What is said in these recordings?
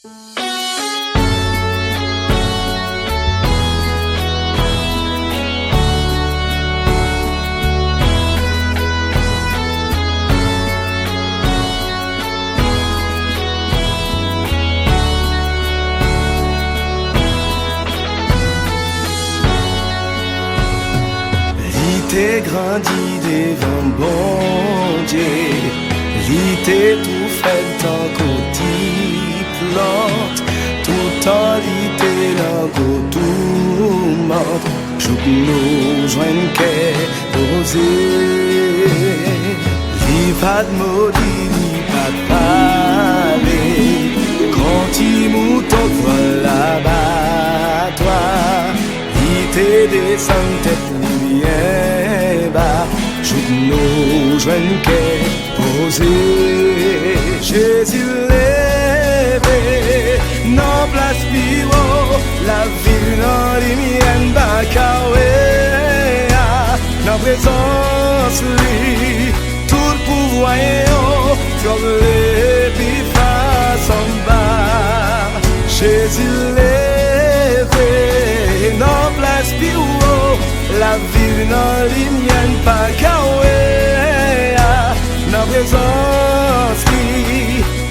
T'es grandi devant bon Dieu, t'es tout fait tant côté plante, tout en t'es dans tout monde, joue nous joindre qu'est posé, pas de maudit, pas de parler, quand il mouton voit l'abattoir, t'es descend tête lumière bas, joue nos jeunes qu'est posé, Jésus levé, non place piro, la ville dans les miennes bacawé, dans présence lui, tout le pouvoir comme les bifas en bas, Jésus levé, non place piro, la ville dans les miennes pas kawé, dans présence qui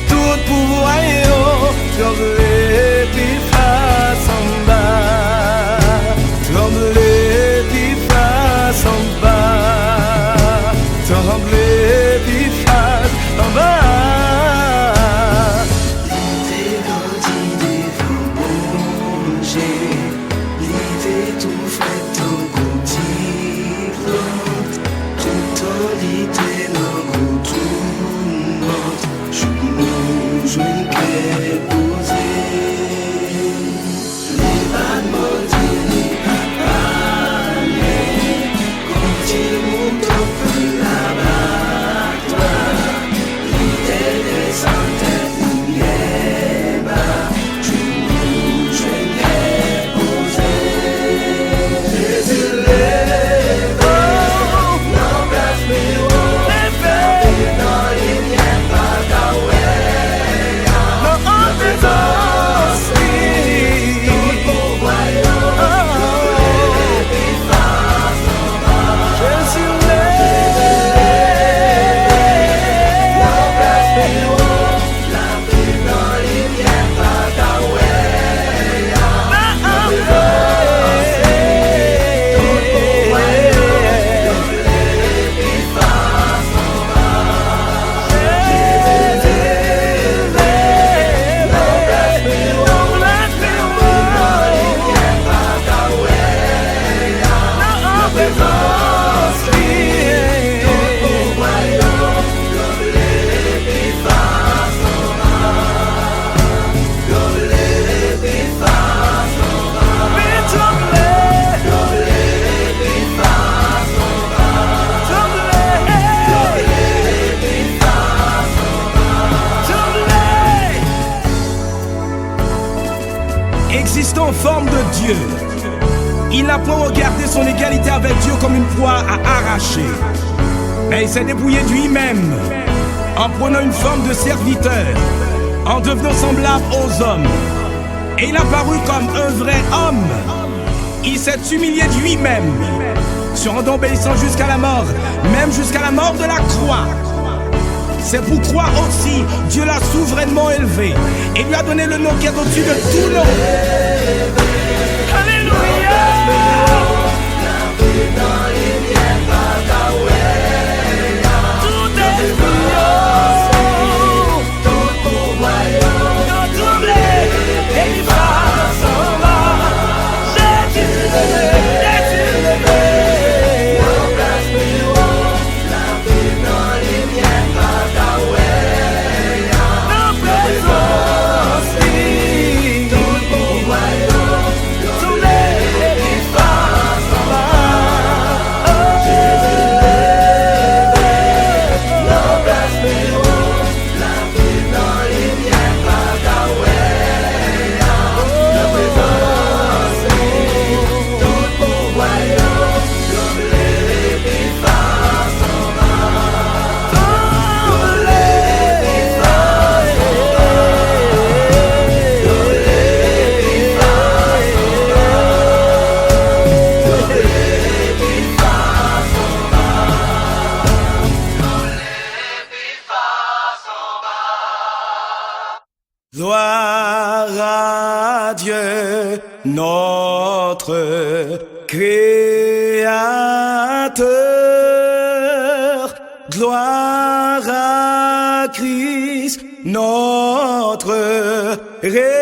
tout pouvoir comme les bifas en bas, comme les bifas en bas, comme les bifas en bas. Existant en forme de Dieu, il n'a pas regardé son égalité avec Dieu comme une proie à arracher, mais il s'est dépouillé de lui-même en prenant une forme de serviteur, en devenant semblable aux hommes. Et il a paru comme un vrai homme. Il s'est humilié de lui-même, se rendant obéissant jusqu'à la mort, même jusqu'à la mort de la croix. C'est pourquoi aussi Dieu l'a souverainement élevé et lui a donné le nom qui est au-dessus de tout nom. Alléluia. Gloire à Dieu, notre Créateur. Gloire à Christ, notre Rédempteur.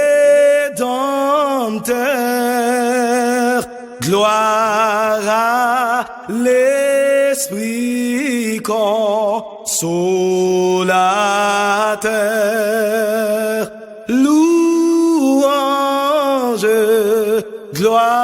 Gloire à l'Esprit consolateur. Louange, gloire